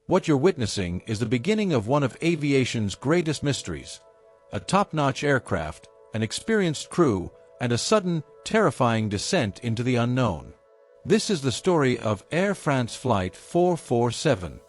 What you're witnessing is the beginning of one of aviation's greatest mysteries. A top-notch aircraft, an experienced crew, and a sudden, terrifying descent into the unknown. This is the story of Air France Flight 447.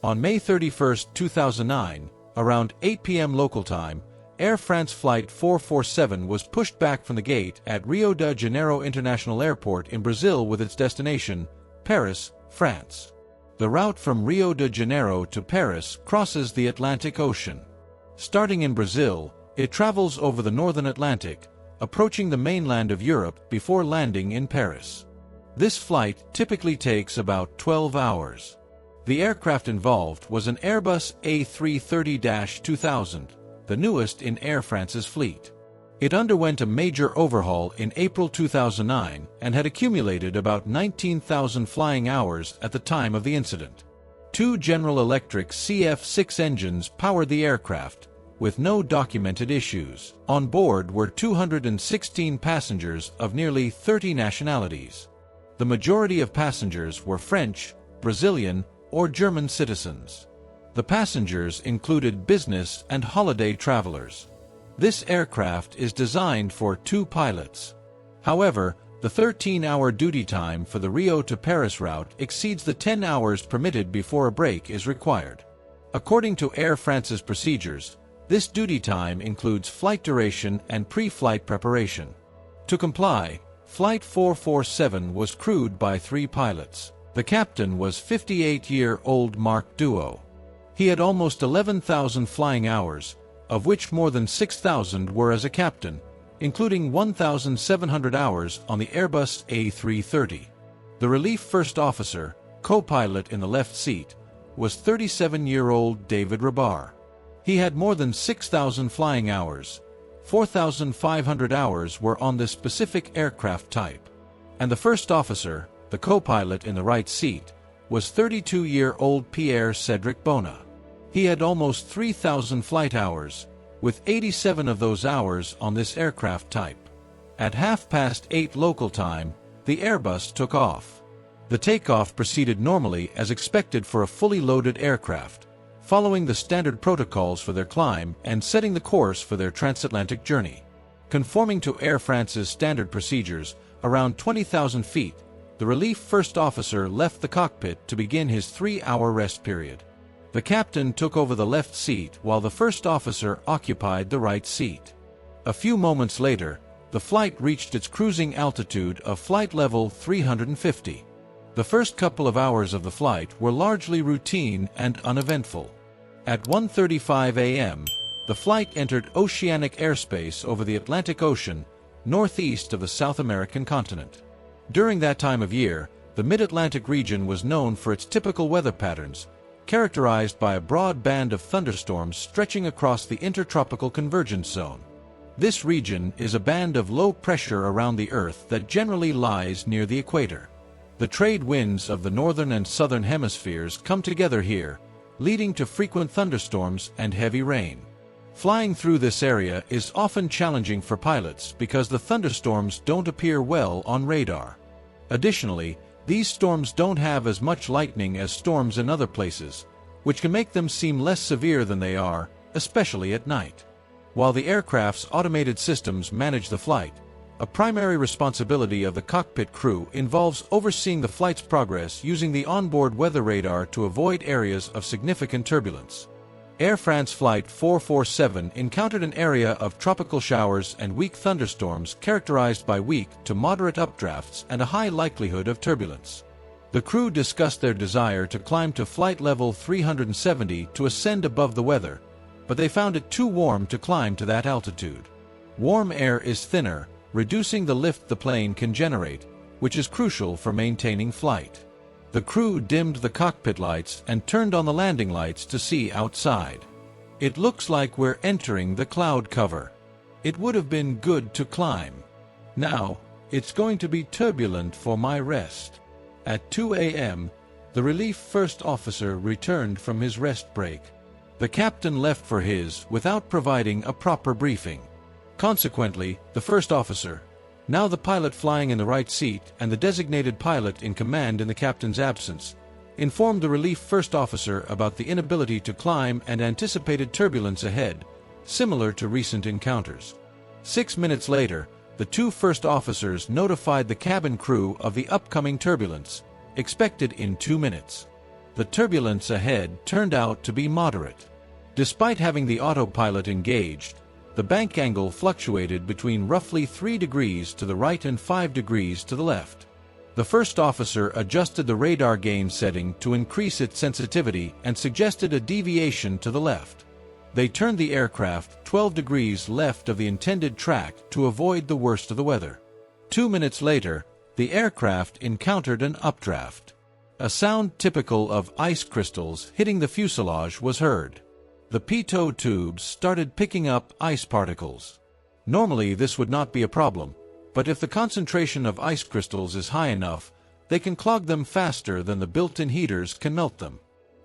On May 31, 2009, around 8 p.m. local time, Air France Flight 447 was pushed back from the gate at Rio de Janeiro International Airport in Brazil with its destination, Paris, France. The route from Rio de Janeiro to Paris crosses the Atlantic Ocean. Starting in Brazil, it travels over the northern Atlantic, approaching the mainland of Europe before landing in Paris. This flight typically takes about 12 hours. The aircraft involved was an Airbus A330-2000, the newest in Air France's fleet. It underwent a major overhaul in April 2009 and had accumulated about 19,000 flying hours at the time of the incident. Two General Electric CF6 engines powered the aircraft, with no documented issues. On board were 216 passengers of nearly 30 nationalities. The majority of passengers were French, Brazilian, or German citizens. The passengers included business and holiday travelers. This aircraft is designed for 2 pilots. However, the 13-hour duty time for the Rio to Paris route exceeds the 10 hours permitted before a break is required. According to Air France's procedures, this duty time includes flight duration and pre-flight preparation. To comply, Flight 447 was crewed by 3 pilots. The captain was 58-year-old Marc Duo. He had almost 11,000 flying hours, of which more than 6,000 were as a captain, including 1,700 hours on the Airbus A330. The relief first officer, co-pilot in the left seat, was 37-year-old David Rabar. He had more than 6,000 flying hours. 4,500 hours were on this specific aircraft type. And the first officer, the co-pilot in the right seat, was 32-year-old Pierre Cedric Bona. He had almost 3,000 flight hours, with 87 of those hours on this aircraft type. At 8:30 local time, the Airbus took off. The takeoff proceeded normally as expected for a fully loaded aircraft, following the standard protocols for their climb and setting the course for their transatlantic journey. Conforming to Air France's standard procedures, around 20,000 feet, the relief first officer left the cockpit to begin his 3-hour rest period. The captain took over the left seat while the first officer occupied the right seat. A few moments later, the flight reached its cruising altitude of flight level 350. The first couple of hours of the flight were largely routine and uneventful. At 1:35 a.m., the flight entered oceanic airspace over the Atlantic Ocean, northeast of the South American continent. During that time of year, the Mid-Atlantic region was known for its typical weather patterns, characterized by a broad band of thunderstorms stretching across the intertropical convergence zone. This region is a band of low pressure around the Earth that generally lies near the equator. The trade winds of the northern and southern hemispheres come together here, leading to frequent thunderstorms and heavy rain. Flying through this area is often challenging for pilots because the thunderstorms don't appear well on radar. Additionally, these storms don't have as much lightning as storms in other places, which can make them seem less severe than they are, especially at night. While the aircraft's automated systems manage the flight, a primary responsibility of the cockpit crew involves overseeing the flight's progress using the onboard weather radar to avoid areas of significant turbulence. Air France Flight 447 encountered an area of tropical showers and weak thunderstorms characterized by weak to moderate updrafts and a high likelihood of turbulence. The crew discussed their desire to climb to flight level 370 to ascend above the weather, but they found it too warm to climb to that altitude. Warm air is thinner, reducing the lift the plane can generate, which is crucial for maintaining flight. The crew dimmed the cockpit lights and turned on the landing lights to see outside. It looks like we're entering the cloud cover. It would have been good to climb. Now, it's going to be turbulent for my rest. At 2 a.m., the relief first officer returned from his rest break. The captain left for his without providing a proper briefing. Consequently, the first officer, now the pilot flying in the right seat and the designated pilot in command in the captain's absence, informed the relief first officer about the inability to climb and anticipated turbulence ahead, similar to recent encounters. 6 minutes later, the two first officers notified the cabin crew of the upcoming turbulence, expected in 2 minutes. The turbulence ahead turned out to be moderate. Despite having the autopilot engaged, the bank angle fluctuated between roughly 3 degrees to the right and 5 degrees to the left. The first officer adjusted the radar gain setting to increase its sensitivity and suggested a deviation to the left. They turned the aircraft 12 degrees left of the intended track to avoid the worst of the weather. 2 minutes later, the aircraft encountered an updraft. A sound typical of ice crystals hitting the fuselage was heard. The pitot tubes started picking up ice particles. Normally this would not be a problem, but if the concentration of ice crystals is high enough, they can clog them faster than the built-in heaters can melt them.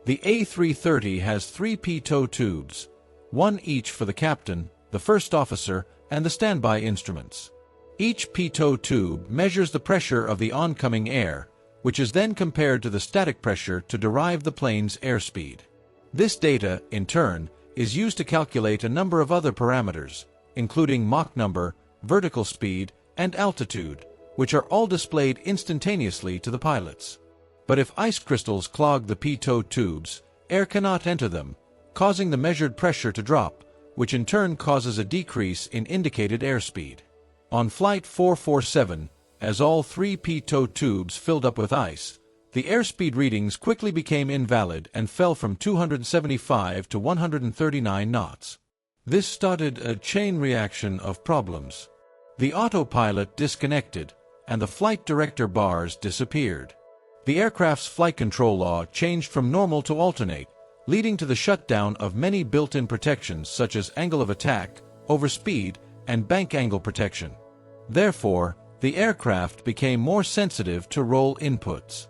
The A330 has 3 pitot tubes, one each for the captain, the first officer, and the standby instruments. Each pitot tube measures the pressure of the oncoming air, which is then compared to the static pressure to derive the plane's airspeed. This data, in turn, is used to calculate a number of other parameters, including Mach number, vertical speed, and altitude, which are all displayed instantaneously to the pilots. But if ice crystals clog the pitot tubes, air cannot enter them, causing the measured pressure to drop, which in turn causes a decrease in indicated airspeed. On Flight 447, as all 3 pitot tubes filled up with ice, the airspeed readings quickly became invalid and fell from 275 to 139 knots. This started a chain reaction of problems. The autopilot disconnected, and the flight director bars disappeared. The aircraft's flight control law changed from normal to alternate, leading to the shutdown of many built-in protections such as angle of attack, overspeed, and bank angle protection. Therefore, the aircraft became more sensitive to roll inputs.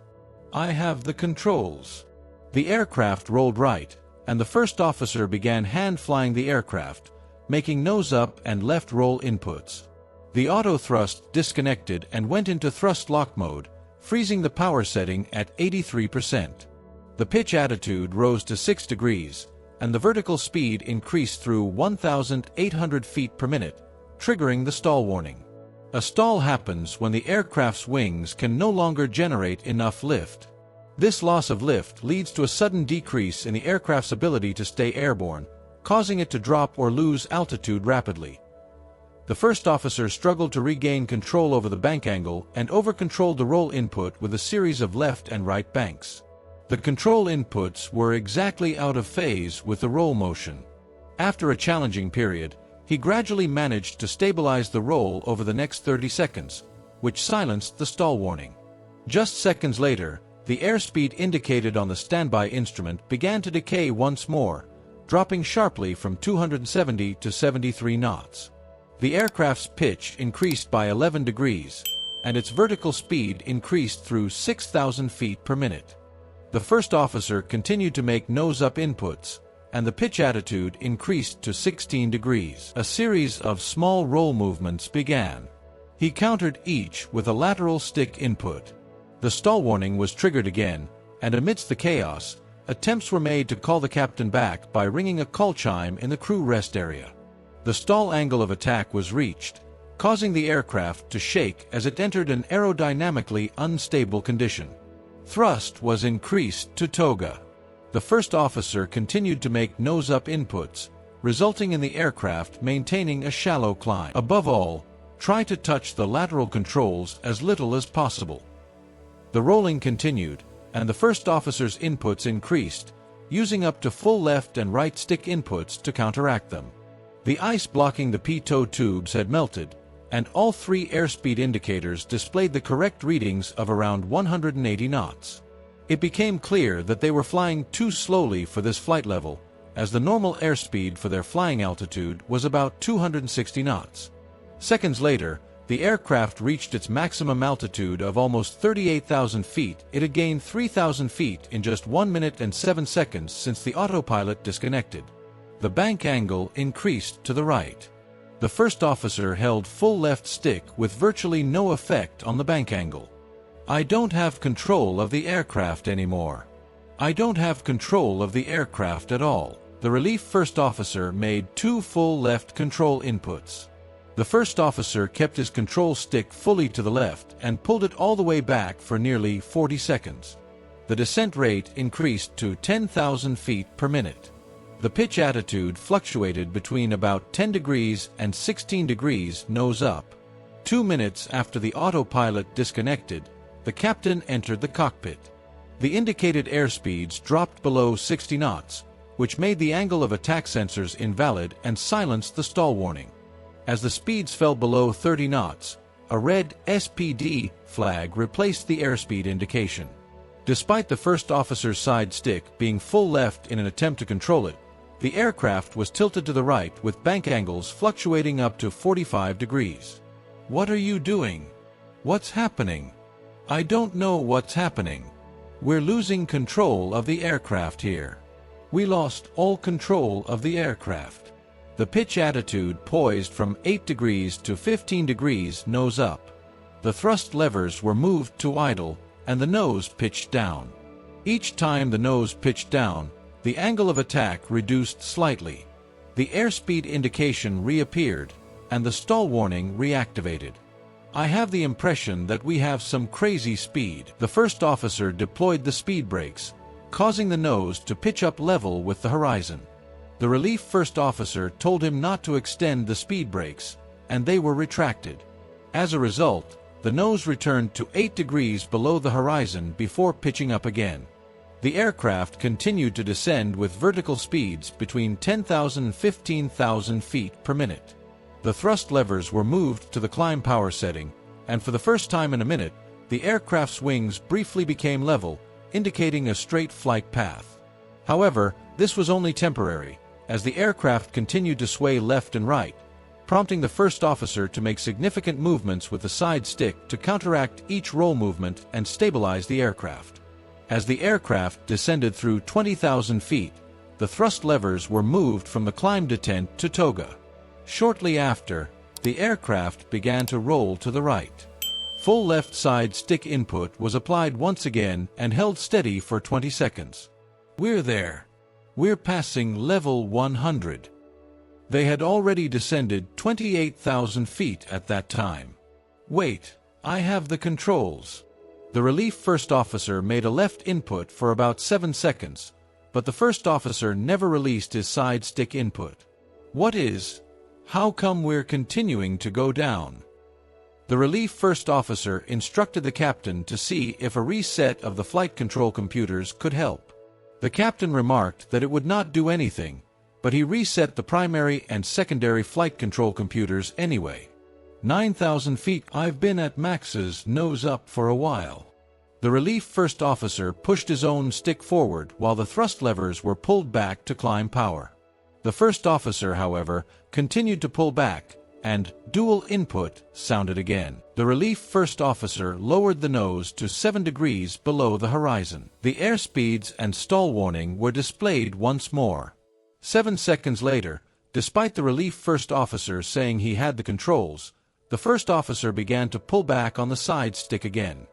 "I have the controls." The aircraft rolled right, and the first officer began hand-flying the aircraft, making nose-up and left roll inputs. The auto-thrust disconnected and went into thrust-lock mode, freezing the power setting at 83%. The pitch attitude rose to 6 degrees, and the vertical speed increased through 1,800 feet per minute, triggering the stall warning. A stall happens when the aircraft's wings can no longer generate enough lift. This loss of lift leads to a sudden decrease in the aircraft's ability to stay airborne, causing it to drop or lose altitude rapidly. The first officer struggled to regain control over the bank angle and over-controlled the roll input with a series of left and right banks. The control inputs were exactly out of phase with the roll motion. After a challenging period, he gradually managed to stabilize the roll over the next 30 seconds, which silenced the stall warning. Just seconds later, the airspeed indicated on the standby instrument began to decay once more, dropping sharply from 270 to 73 knots. The aircraft's pitch increased by 11 degrees, and its vertical speed increased through 6,000 feet per minute. The first officer continued to make nose-up inputs, and the pitch attitude increased to 16 degrees. A series of small roll movements began. He countered each with a lateral stick input. The stall warning was triggered again, and amidst the chaos, attempts were made to call the captain back by ringing a call chime in the crew rest area. The stall angle of attack was reached, causing the aircraft to shake as it entered an aerodynamically unstable condition. Thrust was increased to toga. The first officer continued to make nose-up inputs, resulting in the aircraft maintaining a shallow climb. Above all, try to touch the lateral controls as little as possible. The rolling continued, and the first officer's inputs increased, using up to full left and right stick inputs to counteract them. The ice blocking the pitot tubes had melted, and all 3 airspeed indicators displayed the correct readings of around 180 knots. It became clear that they were flying too slowly for this flight level, as the normal airspeed for their flying altitude was about 260 knots. Seconds later, the aircraft reached its maximum altitude of almost 38,000 feet. It had gained 3,000 feet in just 1 minute and 7 seconds since the autopilot disconnected. The bank angle increased to the right. The first officer held full left stick with virtually no effect on the bank angle. I don't have control of the aircraft anymore. I don't have control of the aircraft at all. The relief first officer made 2 full left control inputs. The first officer kept his control stick fully to the left and pulled it all the way back for nearly 40 seconds. The descent rate increased to 10,000 feet per minute. The pitch attitude fluctuated between about 10 degrees and 16 degrees nose up. 2 minutes after the autopilot disconnected, the captain entered the cockpit. The indicated airspeeds dropped below 60 knots, which made the angle of attack sensors invalid and silenced the stall warning. As the speeds fell below 30 knots, a red SPD flag replaced the airspeed indication. Despite the first officer's side stick being full left in an attempt to control it, the aircraft was tilted to the right with bank angles fluctuating up to 45 degrees. What are you doing? What's happening? I don't know what's happening. We're losing control of the aircraft here. We lost all control of the aircraft. The pitch attitude poised from 8 degrees to 15 degrees nose up. The thrust levers were moved to idle, and the nose pitched down. Each time the nose pitched down, the angle of attack reduced slightly. The airspeed indication reappeared, and the stall warning reactivated. I have the impression that we have some crazy speed. The first officer deployed the speed brakes, causing the nose to pitch up level with the horizon. The relief first officer told him not to extend the speed brakes, and they were retracted. As a result, the nose returned to 8 degrees below the horizon before pitching up again. The aircraft continued to descend with vertical speeds between 10,000 and 15,000 feet per minute. The thrust levers were moved to the climb power setting, and for the first time in a minute, the aircraft's wings briefly became level, indicating a straight flight path. However, this was only temporary, as the aircraft continued to sway left and right, prompting the first officer to make significant movements with the side stick to counteract each roll movement and stabilize the aircraft. As the aircraft descended through 20,000 feet, the thrust levers were moved from the climb detent to toga. Shortly after, the aircraft began to roll to the right. Full left side stick input was applied once again and held steady for 20 seconds. We're there. We're passing level 100. They had already descended 28,000 feet at that time. Wait, I have the controls. The relief first officer made a left input for about 7 seconds, but the first officer never released his side stick input. How come we're continuing to go down? The relief first officer instructed the captain to see if a reset of the flight control computers could help. The captain remarked that it would not do anything, but he reset the primary and secondary flight control computers anyway. 9,000 feet. I've been at Max's nose up for a while. The relief first officer pushed his own stick forward while the thrust levers were pulled back to climb power. The first officer, however, continued to pull back, and dual input sounded again. The relief first officer lowered the nose to 7 degrees below the horizon. The airspeeds and stall warning were displayed once more. 7 seconds later, despite the relief first officer saying he had the controls, the first officer began to pull back on the side stick again.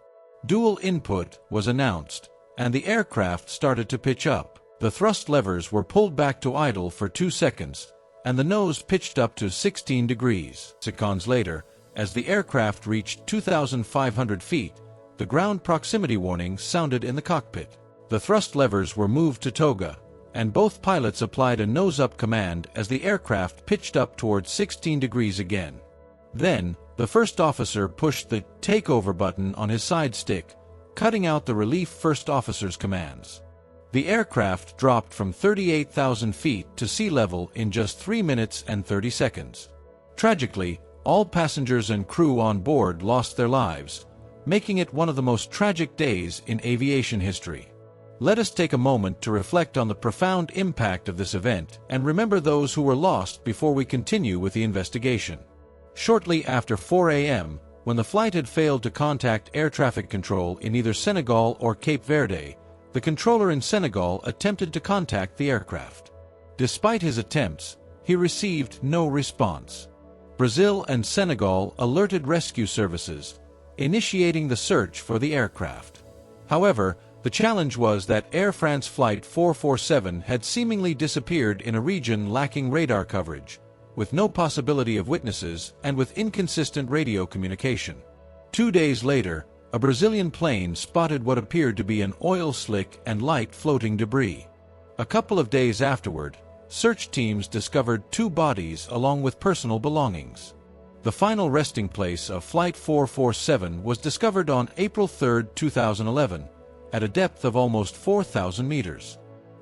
Dual input was announced, and the aircraft started to pitch up. The thrust levers were pulled back to idle for 2 seconds, and the nose pitched up to 16 degrees. Seconds later, as the aircraft reached 2,500 feet, the ground proximity warning sounded in the cockpit. The thrust levers were moved to toga, and both pilots applied a nose-up command as the aircraft pitched up towards 16 degrees again. Then, the first officer pushed the takeover button on his side stick, cutting out the relief first officer's commands. The aircraft dropped from 38,000 feet to sea level in just 3 minutes and 30 seconds. Tragically, all passengers and crew on board lost their lives, making it one of the most tragic days in aviation history. Let us take a moment to reflect on the profound impact of this event and remember those who were lost before we continue with the investigation. Shortly after 4 a.m., when the flight had failed to contact air traffic control in either Senegal or Cape Verde, the controller in Senegal attempted to contact the aircraft. Despite his attempts, he received no response. Brazil and Senegal alerted rescue services, initiating the search for the aircraft. However, the challenge was that Air France Flight 447 had seemingly disappeared in a region lacking radar coverage, with no possibility of witnesses and with inconsistent radio communication. 2 days later, a Brazilian plane spotted what appeared to be an oil slick and light floating debris. A couple of days afterward, search teams discovered 2 bodies along with personal belongings. The final resting place of Flight 447 was discovered on April 3, 2011, at a depth of almost 4,000 meters.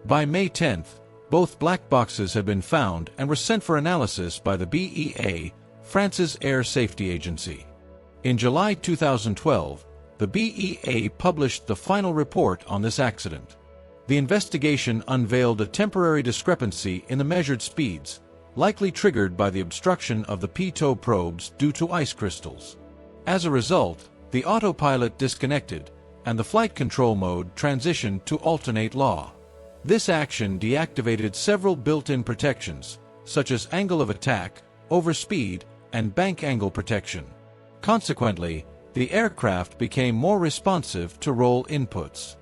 By May 10, both black boxes had been found and were sent for analysis by the BEA, France's air safety agency. In July 2012, the BEA published the final report on this accident. The investigation unveiled a temporary discrepancy in the measured speeds, likely triggered by the obstruction of the pitot probes due to ice crystals. As a result, the autopilot disconnected, and the flight control mode transitioned to alternate law. This action deactivated several built-in protections, such as angle of attack, overspeed, and bank angle protection. Consequently, the aircraft became more responsive to roll inputs.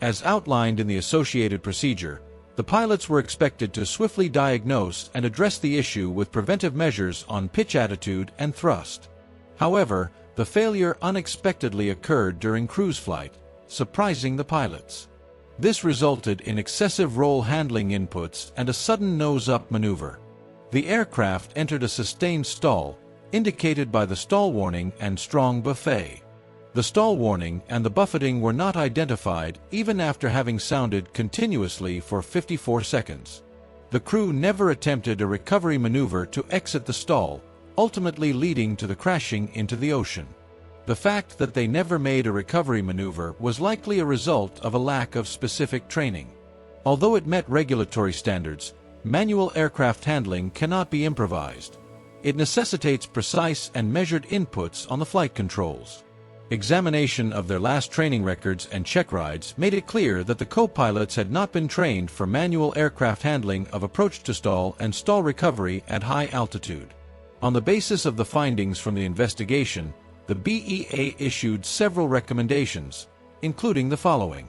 As outlined in the associated procedure, the pilots were expected to swiftly diagnose and address the issue with preventive measures on pitch attitude and thrust. However, the failure unexpectedly occurred during cruise flight, surprising the pilots. This resulted in excessive roll handling inputs and a sudden nose-up maneuver. The aircraft entered a sustained stall, indicated by the stall warning and strong buffet. The stall warning and the buffeting were not identified even after having sounded continuously for 54 seconds. The crew never attempted a recovery maneuver to exit the stall, ultimately leading to the crashing into the ocean. The fact that they never made a recovery maneuver was likely a result of a lack of specific training. Although it met regulatory standards, manual aircraft handling cannot be improvised. It necessitates precise and measured inputs on the flight controls. Examination of their last training records and check rides made it clear that the co-pilots had not been trained for manual aircraft handling of approach to stall and stall recovery at high altitude. On the basis of the findings from the investigation, the BEA issued several recommendations, including the following: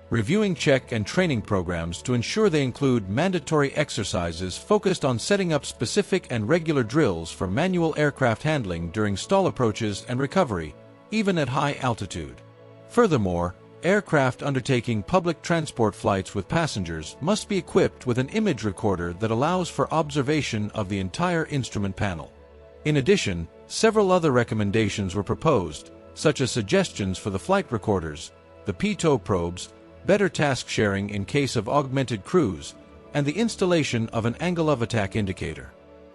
reviewing check and training programs to ensure they include mandatory exercises focused on setting up specific and regular drills for manual aircraft handling during stall approaches and recovery, even at high altitude. Furthermore, aircraft undertaking public transport flights with passengers must be equipped with an image recorder that allows for observation of the entire instrument panel. In addition, several other recommendations were proposed, such as suggestions for the flight recorders, the pitot probes, better task sharing in case of augmented crews, and the installation of an angle of attack indicator.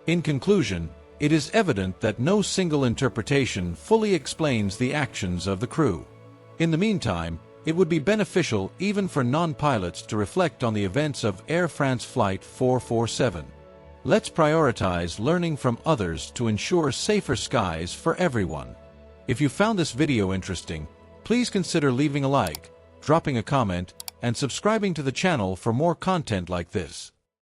In conclusion, it is evident that no single interpretation fully explains the actions of the crew. In the meantime, it would be beneficial even for non-pilots to reflect on the events of Air France Flight 447. Let's prioritize learning from others to ensure safer skies for everyone. If you found this video interesting, please consider leaving a like, dropping a comment, and subscribing to the channel for more content like this.